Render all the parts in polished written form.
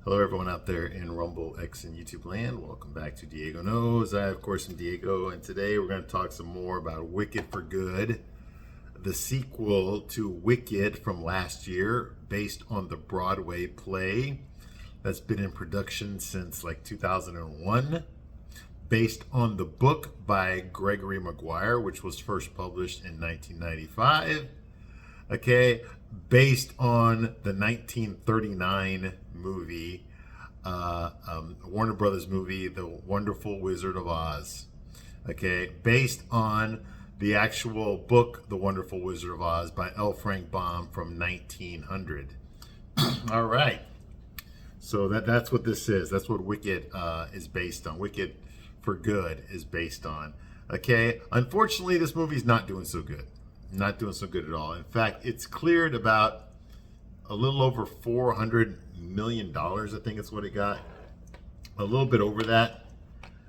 Hello, everyone out there in Rumble, X, and YouTube land. Welcome back to Diego Knows. I, of course, am Diego, and today we're going to talk some more about Wicked for Good, the sequel to Wicked from last year, based on the Broadway play that's been in production since like 2001, based on the book by Gregory Maguire, which was first published in 1995. Okay, based on the 1939 movie, Warner Brothers movie, The Wonderful Wizard of Oz. Okay, based on the actual book, The Wonderful Wizard of Oz by L. Frank Baum from 1900. All right, so that's what this is. That's what Wicked is based on. Wicked for Good is based on. Okay, unfortunately, this movie's not doing so good. Not doing so good at all. In fact, it's cleared about a little over $400 million. I think it's what it got. A little bit over that.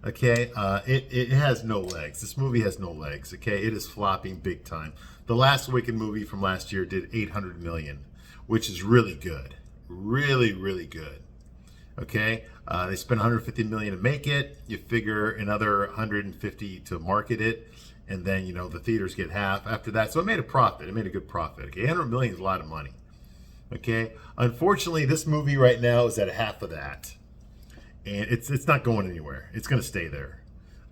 Okay, it has no legs. This movie has no legs. Okay, it is flopping big time. The last Wicked movie from last year did $800 million, which is really good. Really, really good. Okay, they spent $150 million to make it. You figure another $150 to market it. And then, you know, the theaters get half after that. So it made a profit. It made a good profit. Okay, $800 million is a lot of money. Okay, unfortunately, this movie right now is at half of that. And it's not going anywhere. It's going to stay there.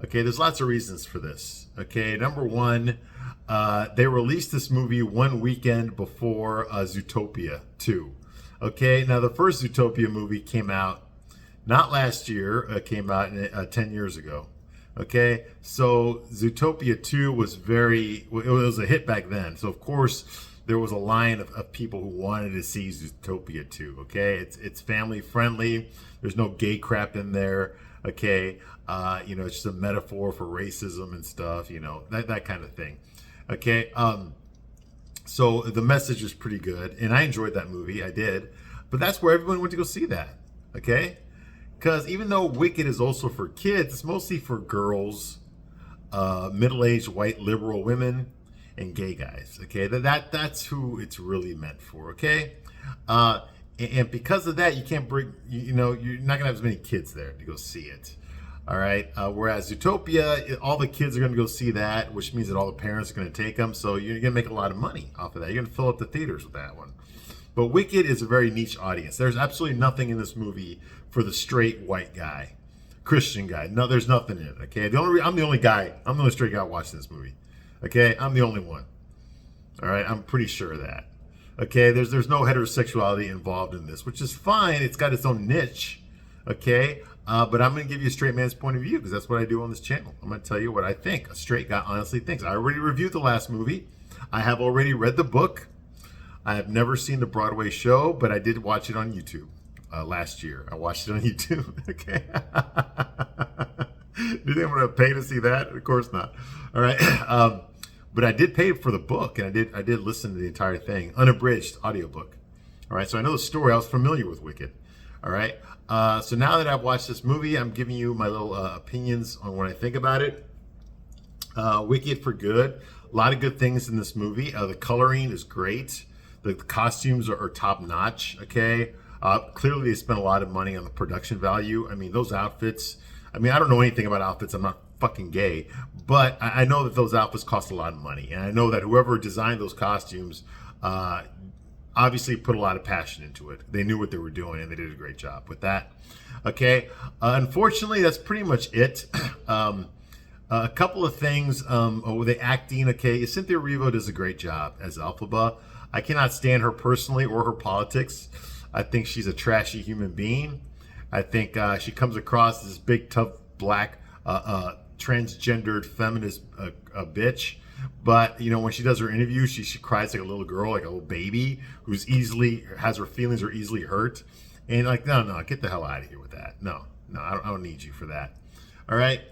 Okay, there's lots of reasons for this. Okay, number one, they released this movie one weekend before Zootopia 2. Okay, now the first Zootopia movie came out not last year. Came out 10 years ago. Okay, so Zootopia 2 was it was a hit back then. So of course there was a line of people who wanted to see Zootopia 2. Okay, it's family friendly. There's no gay crap in there. Okay, you know, it's just a metaphor for racism and stuff. You know, that kind of thing. Okay, so the message is pretty good, and I enjoyed that movie. I did, but that's where everyone went to go see that. Okay. Because even though Wicked is also for kids, it's mostly for girls, middle-aged white liberal women, and gay guys. Okay, that's who it's really meant for. Okay, and because of that, you can't bring, you know, you're not gonna have as many kids there to go see it. All right. Whereas Zootopia, all the kids are gonna go see that, which means that all the parents are gonna take them. So you're gonna make a lot of money off of that. You're gonna fill up the theaters with that one. But Wicked is a very niche audience. There's absolutely nothing in this movie for the straight white guy, Christian guy. No, there's nothing in it. Okay, I'm the only straight guy watching this movie. Okay, I'm the only one. All right, I'm pretty sure of that. Okay, there's no heterosexuality involved in this, which is fine. It's got its own niche. Okay, but I'm going to give you a straight man's point of view because that's what I do on this channel. I'm going to tell you what I think a straight guy honestly thinks. I already reviewed the last movie. I have already read the book. I have never seen the Broadway show, but I did watch it on YouTube last year. I watched it on YouTube. Okay. Did anyone have to pay to see that? Of course not. All right. But I did pay for the book, and I did listen to the entire thing, unabridged audiobook. All right. So I know the story. I was familiar with Wicked. All right. So now that I've watched this movie, I'm giving you my little opinions on what I think about it. Wicked for Good. A lot of good things in this movie. The coloring is great. The costumes are top notch. Okay. Clearly, they spent a lot of money on the production value. I mean, those outfits. I mean, I don't know anything about outfits. I'm not fucking gay, but I know that those outfits cost a lot of money, and I know that whoever designed those costumes obviously put a lot of passion into it. They knew what they were doing, and they did a great job with that. Okay. Unfortunately, that's pretty much it. A couple of things. The acting. Okay, Cynthia Erivo does a great job as Elphaba. I cannot stand her personally or her politics. I think she's a trashy human being. I think she comes across as this big, tough, black, transgendered, feminist bitch. But, you know, when she does her interview, she cries like a little girl, like a little baby who's has her feelings are easily hurt. And like, no, get the hell out of here with that. No, I don't need you for that. All right.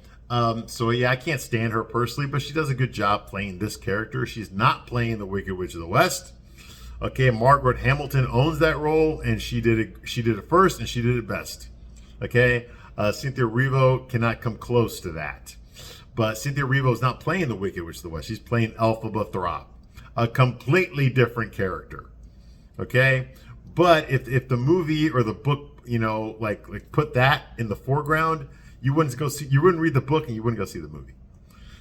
So yeah, I can't stand her personally, but she does a good job playing this character. She's not playing the Wicked Witch of the West. Okay, Margaret Hamilton owns that role, and she did it first, and she did it best. Okay, Cynthia Erivo cannot come close to that. But Cynthia Erivo is not playing the Wicked Witch of the West. She's playing Elphaba Throp, a completely different character. Okay, but if the movie or the book like put that in the foreground, you wouldn't read the book and you wouldn't go see the movie.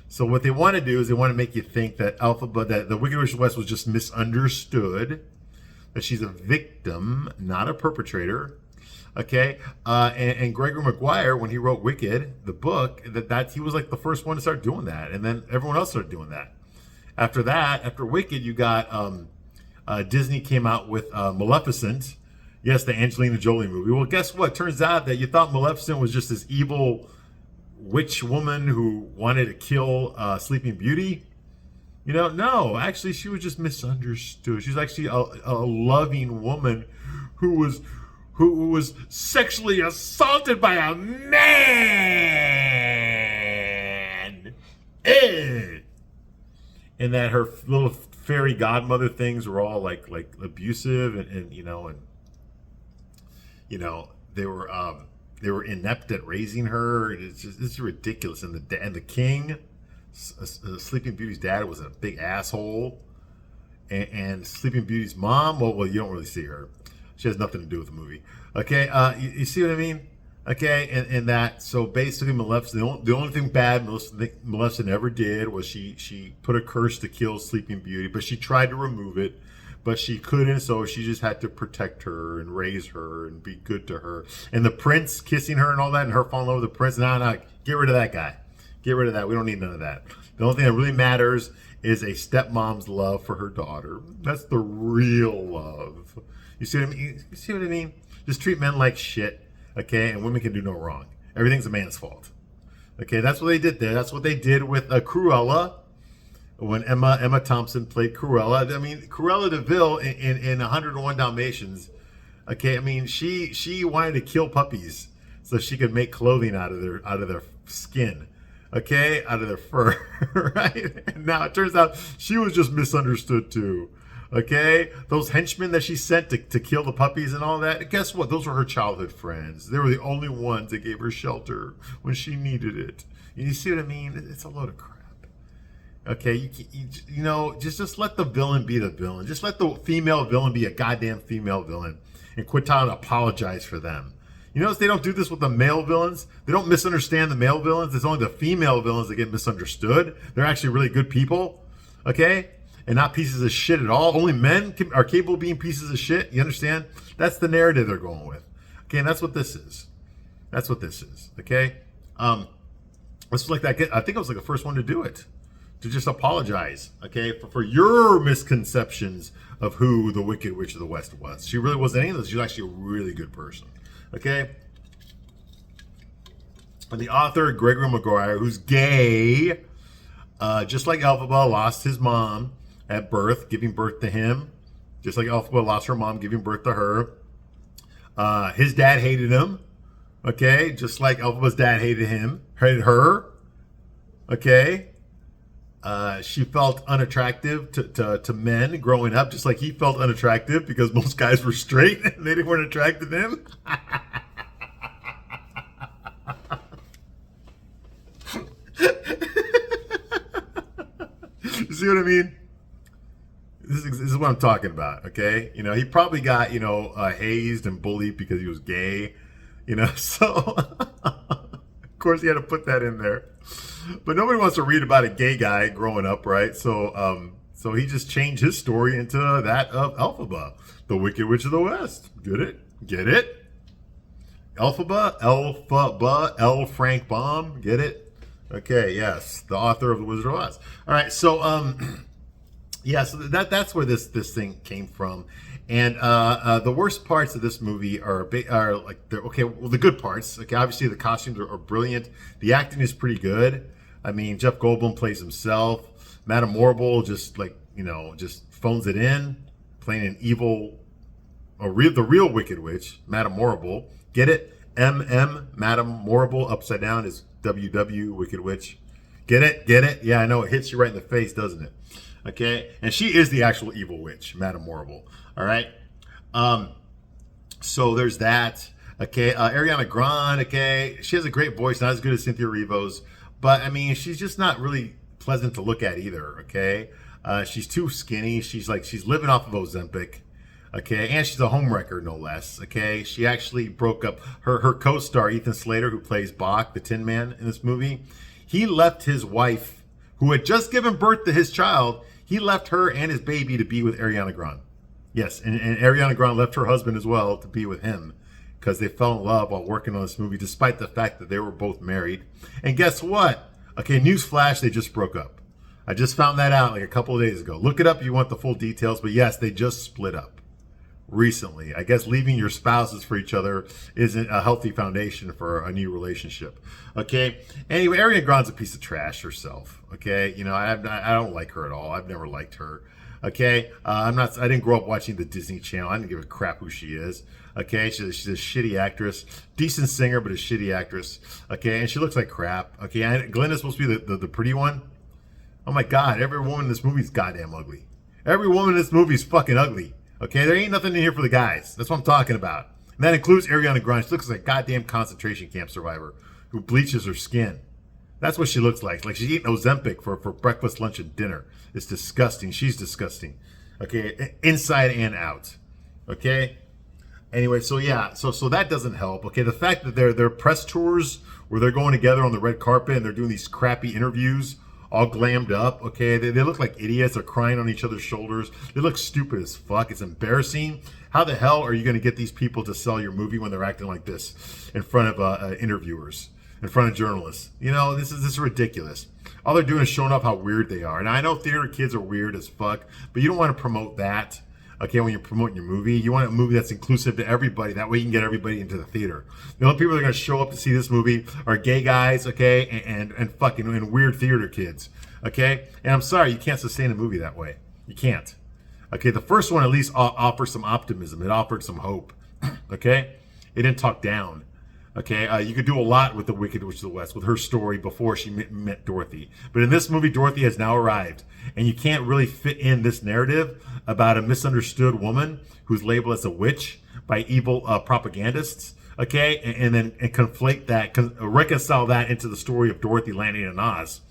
So what they want to do is they want to make you think that that the Wicked Witch of the West was just misunderstood, that she's a victim, not a perpetrator. Okay, and Gregory Maguire, when he wrote Wicked, the book, that he was like the first one to start doing that, and then everyone else started doing that. After Wicked, you got Disney came out with Maleficent. Yes, the Angelina Jolie movie. Well, guess what? Turns out that you thought Maleficent was just this evil witch woman who wanted to kill Sleeping Beauty. No, actually, she was just misunderstood. She's actually a loving woman who was sexually assaulted by a man. And that her little fairy godmother things were all like abusive and they were inept at raising her. It's ridiculous. And the king, Sleeping Beauty's dad, was a big asshole. And Sleeping Beauty's mom, well, you don't really see her. She has nothing to do with the movie. Okay, you see what I mean? Okay, and that, so basically Maleficent, the only thing bad Maleficent ever did was she put a curse to kill Sleeping Beauty, but she tried to remove it, but she couldn't, so she just had to protect her and raise her and be good to her. And the prince kissing her and all that, and her falling in love with the prince, no, get rid of that guy. Get rid of that. We don't need none of that. The only thing that really matters is a stepmom's love for her daughter. That's the real love. You see what I mean? Just treat men like shit. Okay, and women can do no wrong. Everything's a man's fault. Okay, that's what they did there. That's what they did with Cruella when Emma Thompson played Cruella. I mean, Cruella de Vil in 101 Dalmatians. Okay, I mean, she wanted to kill puppies so she could make clothing out of their skin. Okay, out of their fur, right? And now it turns out she was just misunderstood too. Okay, those henchmen that she sent to kill the puppies and all that, guess what? Those were her childhood friends. They were the only ones that gave her shelter when she needed it. You see what I mean? It's a load of crap. Okay, just let the villain be the villain. Just let the female villain be a goddamn female villain and quit trying to apologize for them. You notice they don't do this with the male villains? They don't misunderstand the male villains. It's only the female villains that get misunderstood. They're actually really good people. Okay? And not pieces of shit at all. Only men are capable of being pieces of shit. You understand? That's the narrative they're going with. Okay, and that's what this is. That's what this is. Okay? It's like that. I think I was like the first one to do it. To just apologize. Okay? For your misconceptions of who the Wicked Witch of the West was. She really wasn't any of those. She was actually a really good person. Okay? And the author, Gregory Maguire, who's gay, just like Elphaba, lost his mom at birth, giving birth to him. Just like Elphaba lost her mom, giving birth to her. His dad hated him. Okay? Just like Elphaba's dad hated her. Okay? She felt unattractive to men growing up, just like he felt unattractive because most guys were straight and they weren't attracted to him. You see what I mean? This is what I'm talking about, okay? He probably got, hazed and bullied because he was gay, so of course he had to put that in there. But nobody wants to read about a gay guy growing up, right? So he just changed his story into that of Elphaba, the Wicked Witch of the West. Get it? Get it? Elphaba, L. Frank Baum. Get it? Okay, yes, the author of The Wizard of Oz. All right, so so that's where this thing came from. And the worst parts of this movie are like the good parts. Okay, obviously the costumes are brilliant. The acting is pretty good. I mean, Jeff Goldblum plays himself. Madame Morrible just phones it in, playing an evil, the real Wicked Witch, Madame Morrible. Get it? Madame Morrible upside down is WW Wicked Witch. Get it? Get it? Yeah, I know, it hits you right in the face, doesn't it? Okay, and she is the actual evil witch, Madame Morrible. All right. So there's that. Okay, Ariana Grande. Okay, she has a great voice, not as good as Cynthia Erivo's, but I mean, she's just not really pleasant to look at either. Okay, she's too skinny. She's living off of Ozempic. Okay, and she's a homewrecker, no less. Okay, she actually broke up her co-star Ethan Slater, who plays Bach, the Tin Man in this movie. He left his wife, who had just given birth to his child. He left her and his baby to be with Ariana Grande. Yes, and Ariana Grande left her husband as well to be with him because they fell in love while working on this movie, despite the fact that they were both married. And guess what? Okay, newsflash, they just broke up. I just found that out like a couple of days ago. Look it up if you want the full details, but yes, they just split up recently. I guess leaving your spouses for each other isn't a healthy foundation for a new relationship. Okay. Anyway, Ariana Grande's a piece of trash herself. Okay. You know, I don't like her at all. I've never liked her. Okay. I didn't grow up watching the Disney Channel. I didn't give a crap who she is. Okay. She's a shitty actress, decent singer, but a shitty actress. Okay. And she looks like crap. Okay. Glenda's supposed to be the pretty one. Oh my God. Every woman in this movie is goddamn ugly. Every woman in this movie is fucking ugly. Okay, there ain't nothing in here for the guys. That's what I'm talking about. And that includes Ariana Grande. She looks like a goddamn concentration camp survivor who bleaches her skin. That's what she looks like. Like she's eating Ozempic for breakfast, lunch, and dinner. It's disgusting. She's disgusting. Okay, inside and out. Okay? Anyway, so yeah, so that doesn't help. Okay, the fact that they're press tours where they're going together on the red carpet and they're doing these crappy interviews all glammed up, okay? They look like idiots. They're crying on each other's shoulders. They look stupid as fuck. It's embarrassing. How the hell are you going to get these people to sell your movie when they're acting like this in front of interviewers, in front of journalists? You know, this is ridiculous. All they're doing is showing off how weird they are. And I know theater kids are weird as fuck, but you don't want to promote that. Okay, when you're promoting your movie, you want a movie that's inclusive to everybody. That way you can get everybody into the theater. The only people that are going to show up to see this movie are gay guys, okay, and fucking and weird theater kids, okay? And I'm sorry, you can't sustain a movie that way. You can't. Okay, the first one at least offered some optimism. It offered some hope, okay? It didn't talk down. Okay, you could do a lot with the Wicked Witch of the West, with her story before she met Dorothy. But in this movie, Dorothy has now arrived. And you can't really fit in this narrative about a misunderstood woman who's labeled as a witch by evil propagandists. Okay, and then conflate that, reconcile that into the story of Dorothy landing in Oz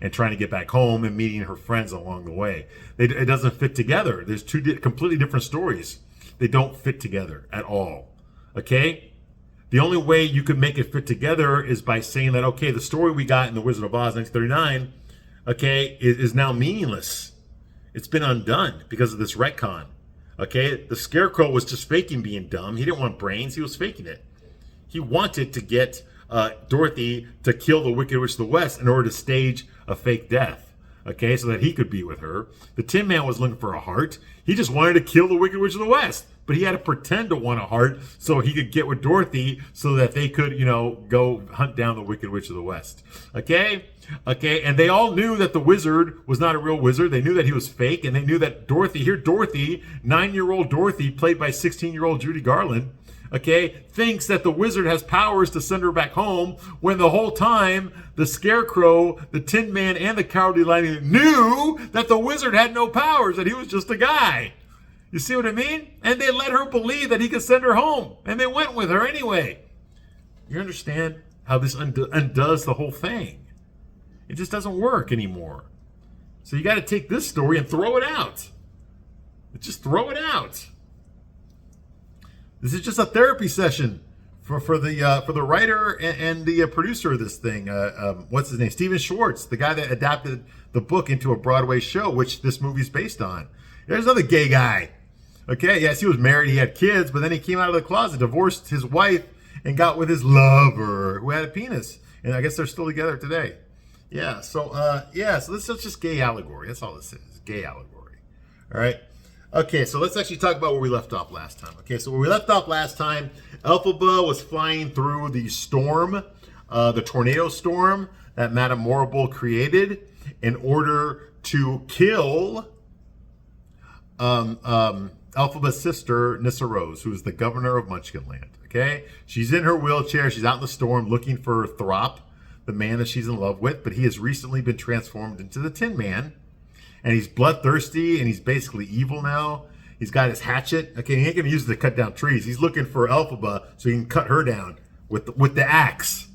and trying to get back home and meeting her friends along the way. It doesn't fit together. There's two completely different stories. They don't fit together at all. Okay? The only way you could make it fit together is by saying that, okay, the story we got in The Wizard of Oz 1939, okay, is now meaningless. It's been undone because of this retcon. Okay? The Scarecrow was just faking being dumb. He didn't want brains. He was faking it. He wanted to get Dorothy to kill the Wicked Witch of the West in order to stage a fake death. Okay? So that he could be with her. The Tin Man was looking for a heart. He just wanted to kill the Wicked Witch of the West. But he had to pretend to want a heart so he could get with Dorothy so that they could, you know, go hunt down the Wicked Witch of the West. Okay? Okay, and they all knew that the wizard was not a real wizard. They knew that he was fake, and they knew that Dorothy, 9-year-old Dorothy, played by 16-year-old Judy Garland, okay, thinks that the wizard has powers to send her back home when the whole time the Scarecrow, the Tin Man, and the Cowardly Lion knew that the wizard had no powers, that he was just a guy. You see what I mean? And they let her believe that he could send her home. And they went with her anyway. You understand how this undoes the whole thing? It just doesn't work anymore. So you got to take this story and throw it out. Just throw it out. This is just a therapy session for the writer and the producer of this thing. What's his name? Steven Schwartz, the guy that adapted the book into a Broadway show, which this movie's based on. There's another gay guy. Okay, yes, he was married, he had kids, but then he came out of the closet, divorced his wife, and got with his lover who had a penis. And I guess they're still together today. Yeah, so this is just gay allegory. That's all this is, gay allegory. All right? Okay, so let's actually talk about where we left off last time. Okay, so where we left off last time, Elphaba was flying through the storm, the tornado storm that Madame Morrible created in order to kill Elphaba's sister, Nyssa Rose, who is the governor of Munchkinland. Okay? She's in her wheelchair. She's out in the storm looking for Throp, the man that she's in love with, but he has recently been transformed into the Tin Man. And he's bloodthirsty, and he's basically evil now. He's got his hatchet. Okay, he ain't going to use it to cut down trees. He's looking for Elphaba so he can cut her down with the axe.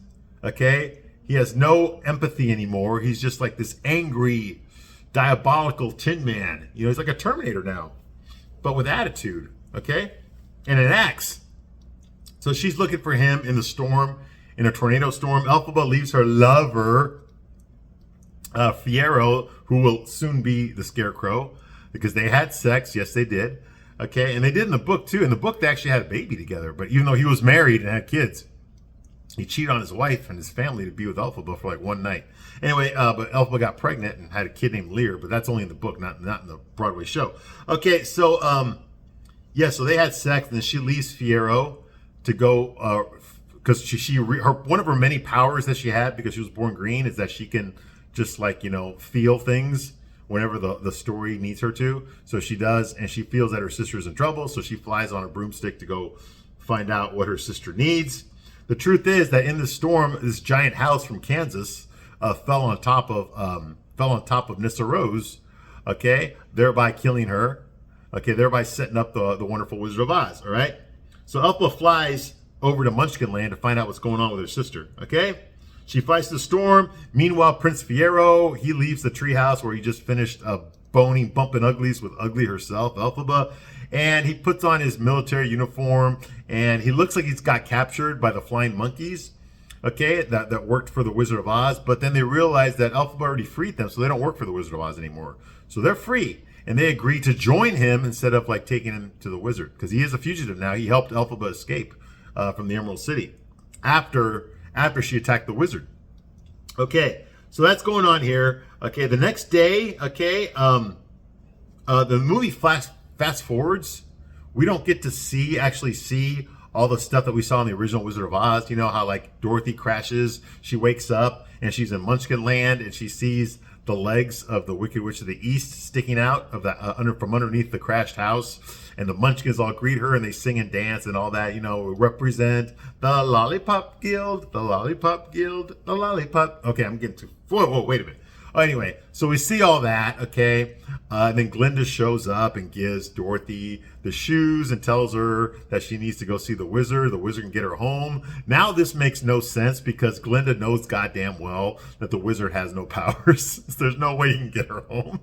Okay? He has no empathy anymore. He's just like this angry, diabolical Tin Man. You know, he's like a Terminator now, but with attitude. okay, and an axe. So she's looking for him in the storm, in a tornado storm. Elphaba leaves her lover, Fiyero, who will soon be the Scarecrow, because they had sex. Yes, they did. Okay, and they did in the book too. In the book, they actually had a baby together. But even though he was married and had kids, he cheated on his wife and his family to be with Elphaba for like one night. Anyway, but Elphaba got pregnant and had a kid named Lear, but that's only in the book, not in the Broadway show. Okay, so yeah, so they had sex, and then she leaves Fiyero to go because one of her many powers that she had, because she was born green, is that she can just like, you know, feel things whenever the story needs her to. So she does, and she feels that her sister's in trouble, so she flies on a broomstick to go find out what her sister needs. The truth is that in the storm, this giant house from Kansas fell on top of Nyssa Rose, okay, thereby killing her, okay, thereby setting up the wonderful Wizard of Oz. All right, so Elphaba flies over to Munchkin Land to find out what's going on with her sister. Okay, she fights the storm. Meanwhile, Prince Fiyero, he leaves the treehouse where he just finished bumping uglies with Ugly herself, Elphaba. And he puts on his military uniform, and he looks like he's got captured by the flying monkeys, okay, that worked for the Wizard of Oz. But then they realize that Elphaba already freed them, so they don't work for the Wizard of Oz anymore. So they're free, and they agree to join him instead of like taking him to the wizard, because he is a fugitive now. He helped Elphaba escape from the Emerald City after she attacked the wizard. Okay, so that's going on here. Okay, the next day, okay, the movie fast forwards. We don't get to actually see all the stuff that we saw in the original Wizard of Oz. You know how like Dorothy crashes, she wakes up and she's in Munchkin Land, and she sees the legs of the Wicked Witch of the East sticking out of from underneath the crashed house, and the Munchkins all greet her and they sing and dance and all that. You know, represent the Lollipop Guild, the Lollipop Guild, the Lollipop. Okay, I'm getting too. Whoa, wait a minute. Oh, anyway, so we see all that, okay, and then Glinda shows up and gives Dorothy the shoes and tells her that she needs to go see the wizard. The wizard can get her home. Now this makes no sense, because Glinda knows goddamn well that the wizard has no powers. There's no way he can get her home.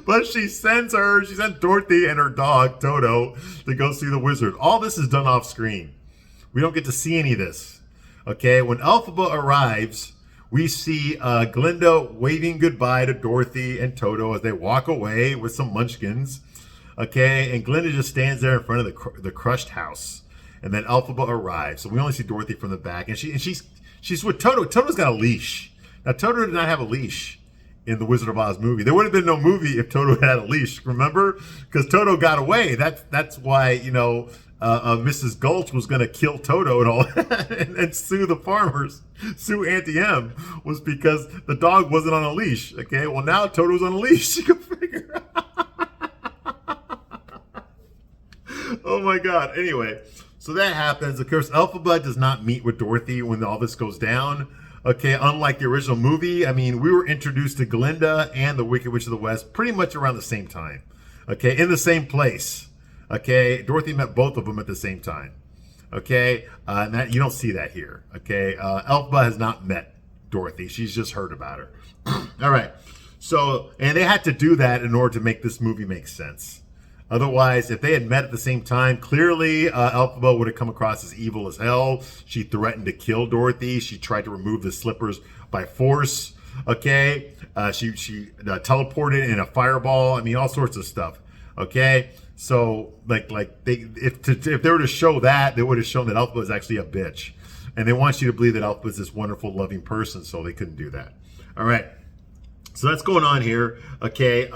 But she sends Dorothy and her dog, Toto, to go see the wizard. All this is done off screen. We don't get to see any of this, okay? When Elphaba arrives, we see Glinda waving goodbye to Dorothy and Toto as they walk away with some munchkins. Okay, and Glinda just stands there in front of the crushed house. And then Elphaba arrives. So we only see Dorothy from the back. And she's with Toto. Toto's got a leash. Now, Toto did not have a leash in the Wizard of Oz movie. There would have been no movie if Toto had a leash, remember? Because Toto got away. That's why, you know, Mrs. Gulch was going to kill Toto and all that and sue the farmers, sue Auntie M, was because the dog wasn't on a leash. Okay, well, now Toto's on a leash. You can figure out. Oh my God. Anyway, so that happens. Of course, Elphaba does not meet with Dorothy when all this goes down. Okay, unlike the original movie, I mean, we were introduced to Glinda and the Wicked Witch of the West pretty much around the same time. Okay, in the same place. Okay, Dorothy met both of them at the same time. Okay, and that, you don't see that here. Okay, Elphaba has not met Dorothy. She's just heard about her. All right, so, and they had to do that in order to make this movie make sense. Otherwise, if they had met at the same time, clearly Elphaba would have come across as evil as hell. She threatened to kill Dorothy. She tried to remove the slippers by force. Okay, she teleported in a fireball. I mean, all sorts of stuff. Okay, so like if they were to show that, they would have shown that Elphaba is actually a bitch, and they want you to believe that Elphaba is this wonderful, loving person. So they couldn't do that. All right, so that's going on here. Okay.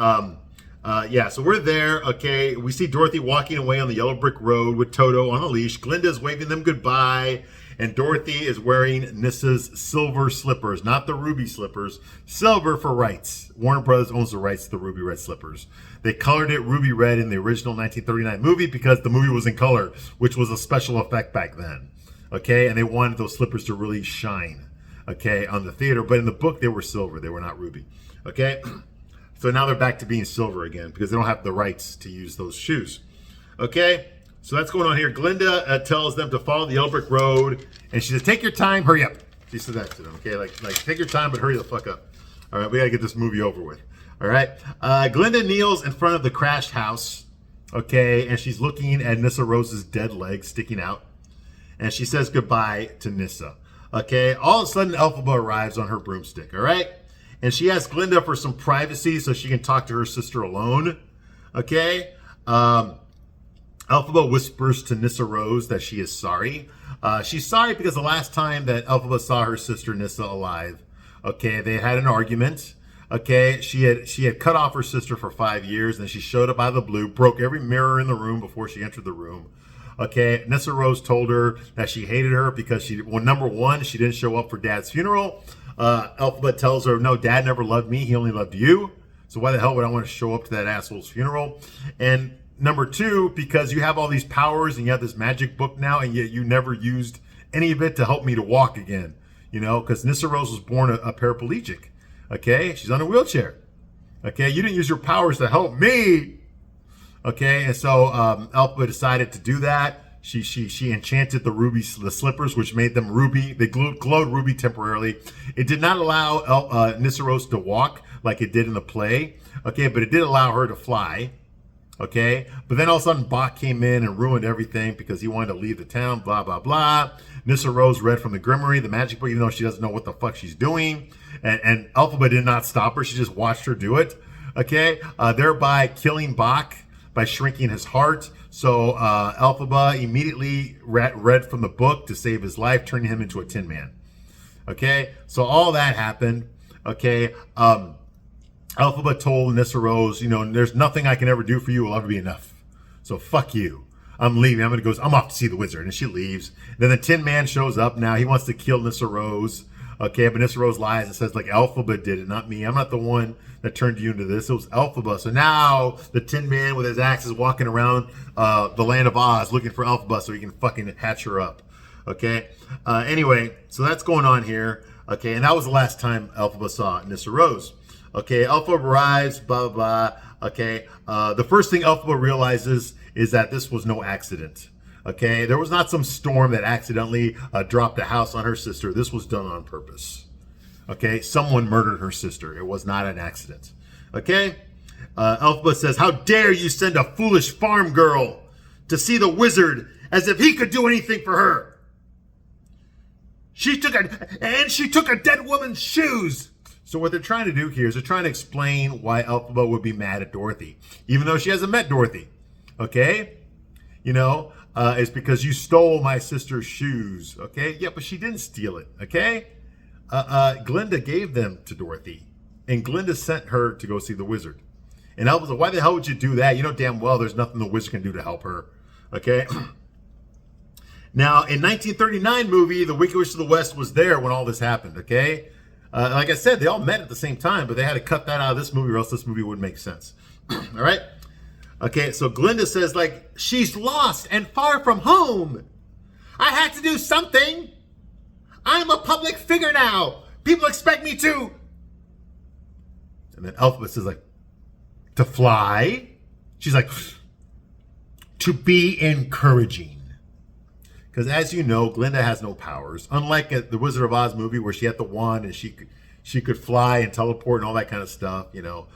Yeah, so we're there, okay, we see Dorothy walking away on the yellow brick road with Toto on a leash. Glinda's waving them goodbye, and Dorothy is wearing Nyssa's silver slippers, not the ruby slippers, silver for rights. Warner Brothers owns the rights to the ruby red slippers. They colored it ruby red in the original 1939 movie because the movie was in color, which was a special effect back then, okay, and they wanted those slippers to really shine, okay, on the theater, but in the book they were silver, they were not ruby, okay. So now they're back to being silver again because they don't have the rights to use those shoes. Okay, so that's going on here. Glinda tells them to follow the yellow brick road, and she says, "Take your time, hurry up." She said that to them. Okay, like take your time, but hurry the fuck up. All right, we gotta get this movie over with. All right, Glinda kneels in front of the crashed house. Okay, and she's looking at Nyssa Rose's dead leg sticking out. And she says goodbye to Nyssa. Okay, all of a sudden Elphaba arrives on her broomstick, all right? And she asks Glinda for some privacy so she can talk to her sister alone. Okay? Elphaba whispers to Nyssa Rose that she is sorry. She's sorry because the last time that Elphaba saw her sister Nyssa alive, okay, they had an argument. Okay, she had cut off her sister for 5 years, and she showed up out of the blue, broke every mirror in the room before she entered the room. Okay, Nyssa Rose told her that she hated her because number one, she didn't show up for Dad's funeral. Elphaba tells her, no, Dad never loved me, he only loved you. So why the hell would I want to show up to that asshole's funeral? And number two, because you have all these powers and you have this magic book now, and yet you never used any of it to help me to walk again. You know, because Nyssa Rose was born a paraplegic. Okay, she's on a wheelchair. Okay, you didn't use your powers to help me. Okay, and so Elphaba decided to do that. She enchanted the slippers, which made them ruby. They glowed ruby temporarily. It did not allow Nyssa Rose to walk like it did in the play. Okay, but it did allow her to fly. Okay, but then all of a sudden Bach came in and ruined everything because he wanted to leave the town. Blah blah blah. Nyssa Rose read from the Grimoire, the magic book, even though she doesn't know what the fuck she's doing. And Elphaba did not stop her. She just watched her do it. Okay, thereby killing Bach by shrinking his heart. So Elphaba immediately read from the book to save his life, turning him into a Tin Man. Okay, so all that happened. Okay, Elphaba told Nyssa Rose, you know, there's nothing I can ever do for you will ever be enough. So fuck you. I'm leaving. I'm off to see the wizard. And she leaves. Then the Tin Man shows up now. He wants to kill Nyssa Rose. Okay, but Nyssa Rose lies and says, like, Elphaba did it, not me. I'm not the one that turned you into this. It was Elphaba. So now the Tin Man with his axe is walking around the land of Oz looking for Elphaba so he can fucking hatch her up. Okay? Anyway, so that's going on here. Okay, and that was the last time Elphaba saw Nyssa Rose. Okay, Elphaba arrives, blah, blah, blah. Okay, the first thing Elphaba realizes is that this was no accident. Okay, there was not some storm that accidentally dropped a house on her sister. This was done on purpose. Okay, someone murdered her sister. It was not an accident. Okay, Elphaba says, how dare you send a foolish farm girl to see the wizard as if he could do anything for her. She took a dead woman's shoes. So what they're trying to do here is they're trying to explain why Elphaba would be mad at Dorothy, even though she hasn't met Dorothy. Okay, you know, it's because you stole my sister's shoes. Okay, yeah, but she didn't steal it. Okay, Glinda gave them to Dorothy, and Glinda sent her to go see the wizard. And Elphaba said, why the hell would you do that? You know damn well there's nothing the wizard can do to help her. Okay. Now, in 1939 movie, The Wicked Witch of the West was there when all this happened. Okay. Like I said, they all met at the same time, but they had to cut that out of this movie or else this movie wouldn't make sense. All right. Okay, so Glinda says, like, she's lost and far from home. I had to do something. I'm a public figure now. People expect me to. And then Elphaba says, like, to fly? She's like, to be encouraging. Because as you know, Glinda has no powers. Unlike at the Wizard of Oz movie where she had the wand and she could fly and teleport and all that kind of stuff, you know.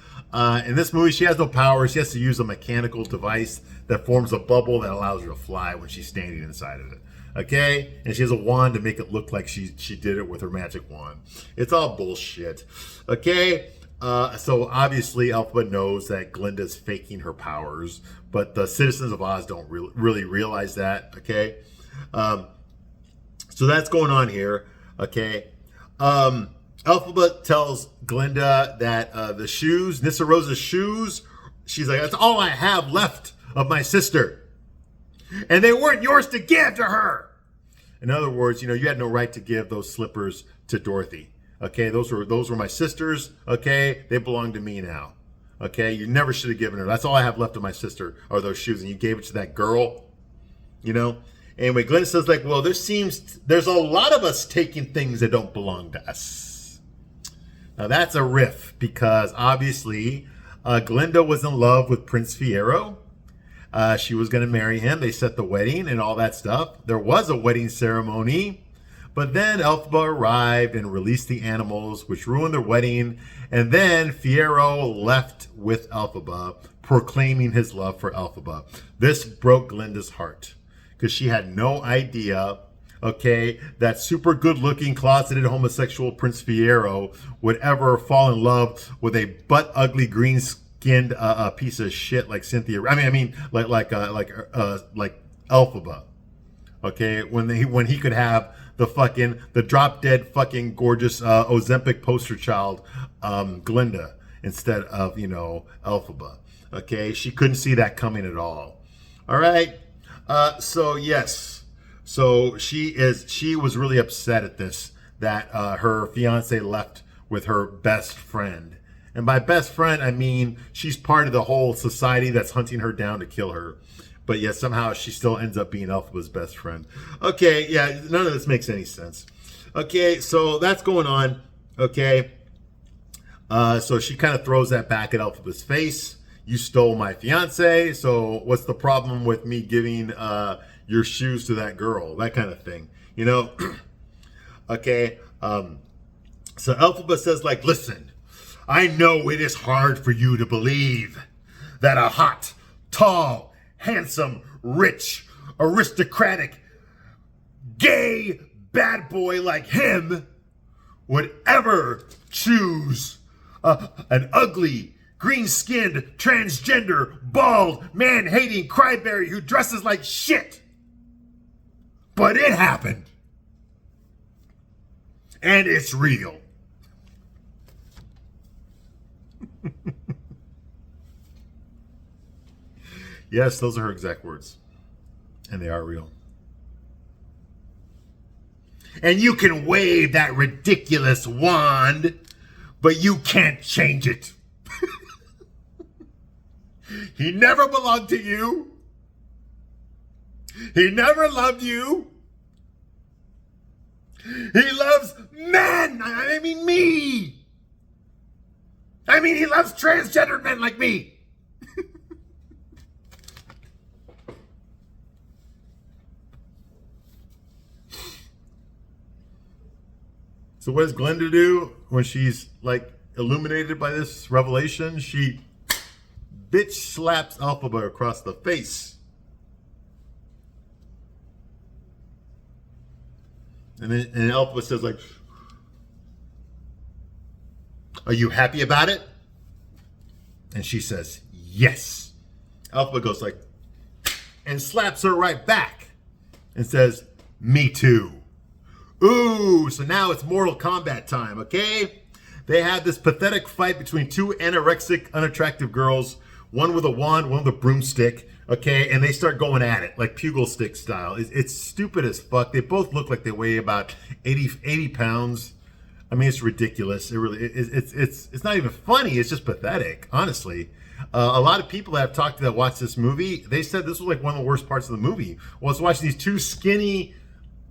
In this movie, she has no powers. She has to use a mechanical device that forms a bubble that allows her to fly when she's standing inside of it. Okay? And she has a wand to make it look like she did it with her magic wand. It's all bullshit. Okay? So obviously Elphaba knows that Glinda's faking her powers, but the citizens of Oz don't really realize that. Okay? So that's going on here. Okay? Elphaba tells Glinda that the shoes, Nyssa Rose's shoes, she's like, that's all I have left of my sister. And they weren't yours to give to her. In other words, you know, you had no right to give those slippers to Dorothy. Okay, those were my sister's. Okay, they belong to me now. Okay, you never should have given her. That's all I have left of my sister are those shoes, and you gave it to that girl. You know. Anyway, Glinda says, like, well, there's a lot of us taking things that don't belong to us. Now that's a riff because obviously Glinda was in love with Prince Fiero. She was going to marry him. They set the wedding and all that stuff. There was a wedding ceremony, But then Elphaba arrived and released the animals, which ruined their wedding. And then Fiyero left with Elphaba, proclaiming his love for Elphaba. This broke Glinda's heart because she had no idea, okay, that super good-looking, closeted homosexual Prince Fiyero would ever fall in love with a butt-ugly, green-skinned piece of shit like Cynthia. I mean, like Elphaba. Okay, when he could have the drop dead fucking gorgeous Ozempic poster child Glinda instead of Elphaba. Okay, she couldn't see that coming at all. All right, so yes, so she was really upset at this, that her fiance left with her best friend, and by best friend I mean she's part of the whole society that's hunting her down to kill her. But yet somehow she still ends up being Elphaba's best friend. Okay, yeah, none of this makes any sense. Okay, so that's going on. Okay, so she kind of throws that back at Elphaba's face. You stole my fiance, so what's the problem with me giving your shoes to that girl? That kind of thing, Okay, so Elphaba says, like, listen, I know it is hard for you to believe that a hot, tall, handsome, rich, aristocratic, gay bad boy like him would ever choose an ugly, green-skinned, transgender, bald, man-hating cryberry who dresses like shit. But it happened. And it's real. Yes, those are her exact words. And they are real. And you can wave that ridiculous wand, but you can't change it. He never belonged to you. He never loved you. He loves men. I mean me. I mean, he loves transgender men like me. So what does Glinda do when she's like illuminated by this revelation? She bitch slaps Elphaba across the face. And Elphaba says, like, are you happy about it? And she says, yes. Elphaba goes like, and slaps her right back and says, me too. Ooh, so now it's Mortal Kombat time, okay? They have this pathetic fight between two anorexic, unattractive girls, one with a wand, one with a broomstick, okay? And they start going at it, like pugil stick style. It's stupid as fuck. They both look like they weigh about 80 pounds. I mean, it's ridiculous. It really, it's not even funny. It's just pathetic, honestly. A lot of people that I've talked to that watched this movie, they said this was like one of the worst parts of the movie. Was watching these two skinny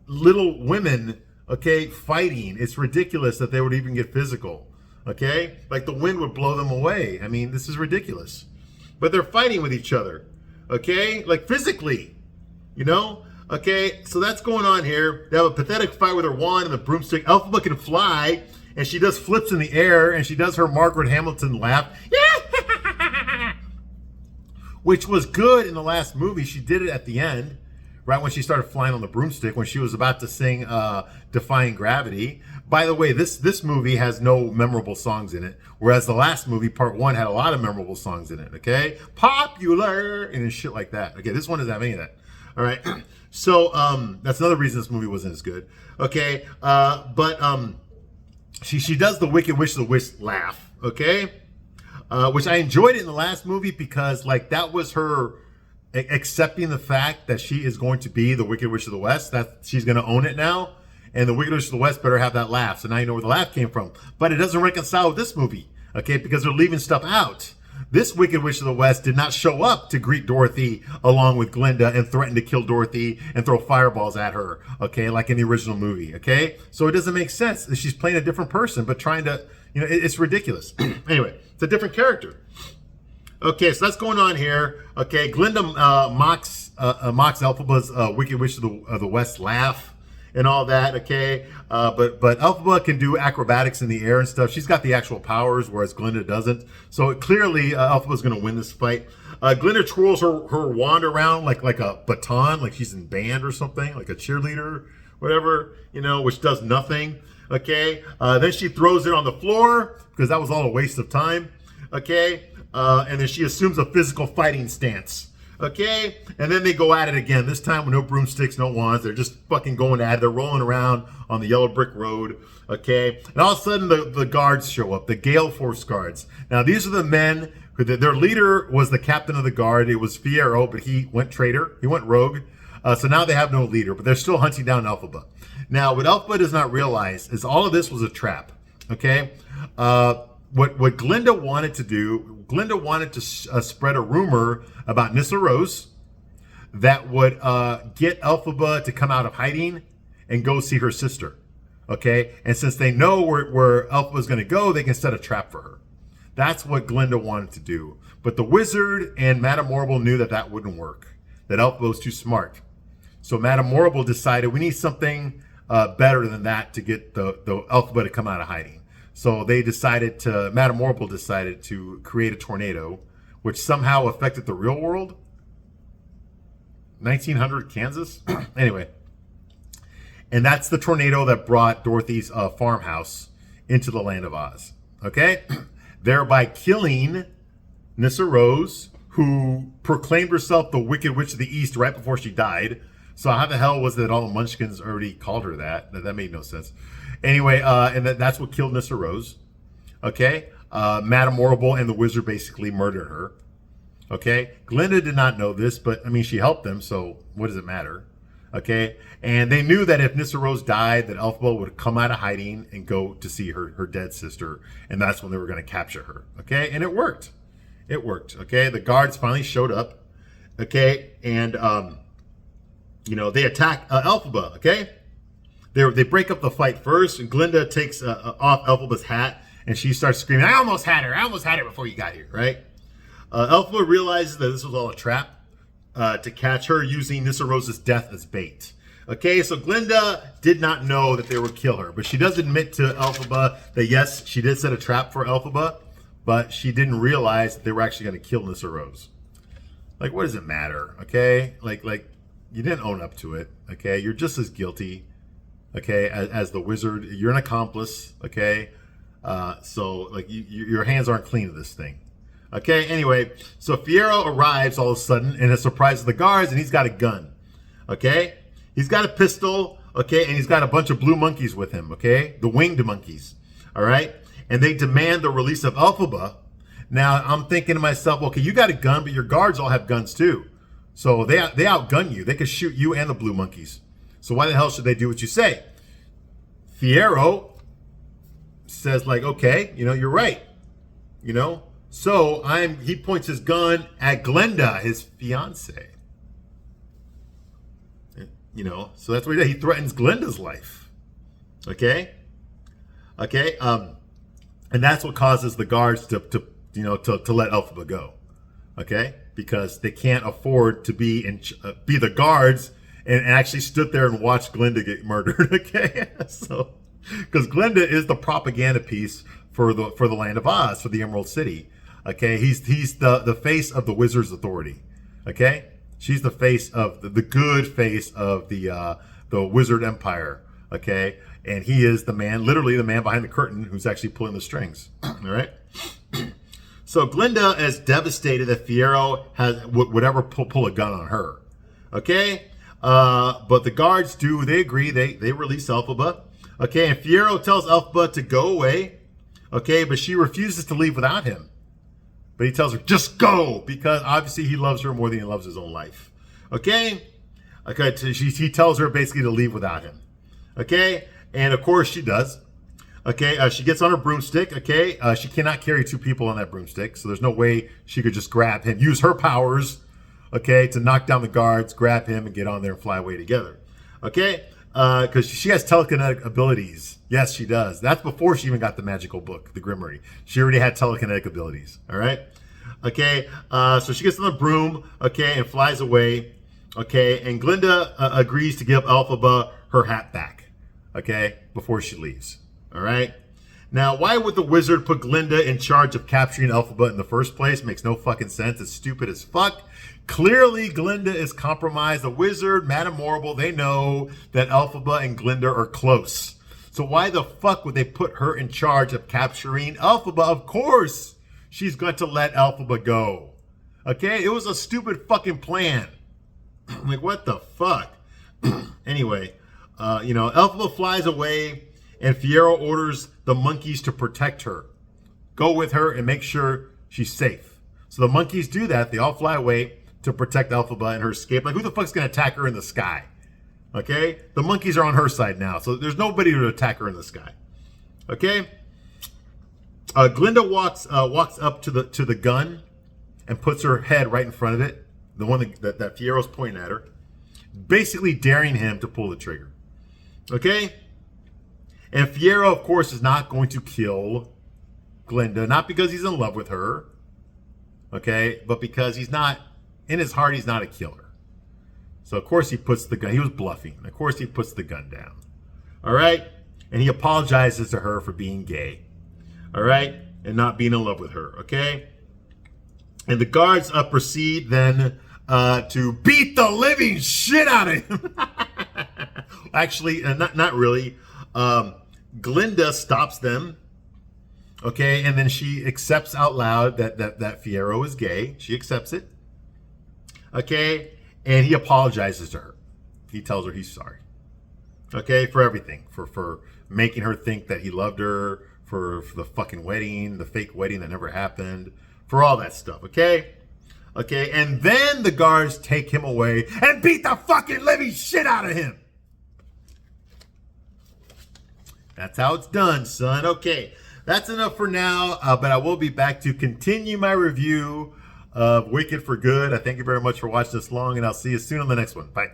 little women, okay, fighting. It's ridiculous that they would even get physical, okay? Like the wind would blow them away. I mean, this is ridiculous. But they're fighting with each other, okay? Like physically, Okay, so that's going on here. They have a pathetic fight with her wand and the broomstick. Elphaba can fly, and she does flips in the air, and she does her Margaret Hamilton laugh. Which was good in the last movie. She did it at the end, right when she started flying on the broomstick, when she was about to sing Defying Gravity. By the way, this movie has no memorable songs in it, whereas the last movie, part 1, had a lot of memorable songs in it, okay? Popular, and shit like that. Okay, this one doesn't have any of that. All right, so that's another reason this movie wasn't as good. Okay, but she does the Wicked Witch of the West laugh, okay? Which I enjoyed it in the last movie because, like, that was her accepting the fact that she is going to be the Wicked Witch of the West, that she's going to own it now, and the Wicked Witch of the West better have that laugh. So now you know where the laugh came from. But it doesn't reconcile with this movie, okay, because they're leaving stuff out. This Wicked Witch of the West did not show up to greet Dorothy along with Glinda and threaten to kill Dorothy and throw fireballs at her, okay, like in the original movie, okay? So it doesn't make sense. She's playing a different person, but trying to, it's ridiculous. Anyway, it's a different character. Okay, so that's going on here. Okay, Glinda mocks Elphaba's Wicked Witch of the West laugh, and all that, okay? But Elphaba can do acrobatics in the air and stuff. She's got the actual powers, whereas Glinda doesn't. So clearly, Elphaba's going to win this fight. Glinda twirls her wand around like a baton, like she's in band or something, like a cheerleader, whatever, which does nothing, okay? Then she throws it on the floor, because that was all a waste of time, okay? And then she assumes a physical fighting stance. Okay, and then they go at it again. This time with no broomsticks, no wands. They're just fucking going at it. They're rolling around on the yellow brick road. Okay, and all of a sudden the guards show up, the Gale Force guards. Now these are the men who their leader was the captain of the guard. It was Fiyero, but he went traitor. He went rogue. So now they have no leader, but they're still hunting down Elphaba. Now what Elphaba does not realize is all of this was a trap. Okay, what Glinda wanted to do. Glinda wanted to spread a rumor about Nyssa Rose that would get Elphaba to come out of hiding and go see her sister. Okay? And since they know where Elphaba's going to go, they can set a trap for her. That's what Glinda wanted to do. But the wizard and Madame Morrible knew that wouldn't work, that Elphaba was too smart. So Madame Morrible decided we need something better than that to get the Elphaba to come out of hiding. So they Madame Morrible decided to create a tornado, which somehow affected the real world. 1900 Kansas? Anyway. And that's the tornado that brought Dorothy's farmhouse into the land of Oz. Okay? Thereby killing Nyssa Rose, who proclaimed herself the Wicked Witch of the East right before she died. So how the hell was it that all the Munchkins already called her that? That made no sense. Anyway, and that's what killed Nyssa Rose. Okay? Madame Morrible and the wizard basically murdered her. Okay? Glinda did not know this, but, I mean, she helped them, so what does it matter? Okay? And they knew that if Nyssa Rose died, that Elphaba would come out of hiding and go to see her dead sister, and that's when they were going to capture her. Okay? And it worked. It worked. Okay? The guards finally showed up. Okay? And, they attack Elphaba. Okay? They break up the fight first, and Glinda takes off Elphaba's hat, and she starts screaming, I almost had her before you got here, right? Elphaba realizes that this was all a trap to catch her, using Nyssa Rose's death as bait. Okay, so Glinda did not know that they would kill her, but she does admit to Elphaba that yes, she did set a trap for Elphaba, but she didn't realize that they were actually going to kill Nyssa Rose. Like, what does it matter? Okay, like you didn't own up to it. Okay, you're just as guilty. Okay, as the wizard, you're an accomplice. Okay, so like your hands aren't clean to this thing. Okay, anyway, so Fiyero arrives all of a sudden and it surprises the guards, and he's got a gun. Okay, he's got a pistol. Okay, and he's got a bunch of blue monkeys with him. Okay, the winged monkeys. All right, and they demand the release of Elphaba. Now I'm thinking to myself, okay, you got a gun, but your guards all have guns too, so they outgun you. They could shoot you and the blue monkeys. So why the hell should they do what you say? Fiyero says like, okay, you're right. So he points his gun at Glinda, his fiance. So that's what he did. He threatens Glinda's life. Okay. And that's what causes the guards to let Elphaba go. Okay. Because they can't afford to be the guards and actually stood there and watched Glinda get murdered. Okay. So, because Glinda is the propaganda piece for the land of Oz, for the Emerald City. Okay. He's the face of the wizard's authority. Okay. She's the face of the good face of the wizard empire. Okay. And he is the man, literally the man behind the curtain who's actually pulling the strings. All right. So Glinda is devastated that Fiyero would ever pull a gun on her. Okay. But the guards they agree. They release Elphaba. Okay. And Fiyero tells Elphaba to go away. Okay. But she refuses to leave without him. But he tells her, just go, because obviously he loves her more than he loves his own life. Okay? Okay, so he tells her basically to leave without him. Okay? And of course she does. Okay, she gets on her broomstick. Okay? She cannot carry two people on that broomstick, so there's no way she could just grab him, use her powers, okay, to knock down the guards, grab him, and get on there and fly away together. Okay? Because she has telekinetic abilities. Yes, she does. That's before she even got the magical book, the Grimoire. She already had telekinetic abilities. All right? Okay, so she gets on the broom, okay, and flies away. Okay, and Glinda agrees to give Elphaba her hat back, okay, before she leaves. All right. Now, why would the wizard put Glinda in charge of capturing Elphaba in the first place? Makes no fucking sense. It's stupid as fuck. Clearly, Glinda is compromised. The wizard, Madame Morrible, they know that Elphaba and Glinda are close. So why the fuck would they put her in charge of capturing Elphaba? Of course, she's going to let Elphaba go. Okay? It was a stupid fucking plan. Like, what the fuck? Anyway, Elphaba flies away, and Fiyero orders the monkeys to protect her. Go with her and make sure she's safe. So the monkeys do that. They all fly away to protect Elphaba and her escape. Like, who the fuck's going to attack her in the sky? Okay? The monkeys are on her side now, so there's nobody to attack her in the sky. Okay? Glinda walks up to the gun and puts her head right in front of it, the one that Fiyero's pointing at her, basically daring him to pull the trigger. Okay? And Fiyero, of course, is not going to kill Glinda, not because he's in love with her, okay, but because he's not, in his heart, he's not a killer. So, of course, he puts the gun, he was bluffing. Of course, he puts the gun down. All right? And he apologizes to her for being gay. All right? And not being in love with her, okay? And the guards proceed then to beat the living shit out of him. Actually, not really. Glinda stops them, okay, and then she accepts out loud that Fiyero is gay. She accepts it, okay, and he apologizes to her. He tells her he's sorry, okay, for everything, for making her think that he loved her, for the fucking wedding, the fake wedding that never happened, for all that stuff, okay? Okay, and then the guards take him away and beat the fucking living shit out of him. That's how it's done, son. Okay, that's enough for now, but I will be back to continue my review of Wicked for Good. I thank you very much for watching this long, and I'll see you soon on the next one. Bye.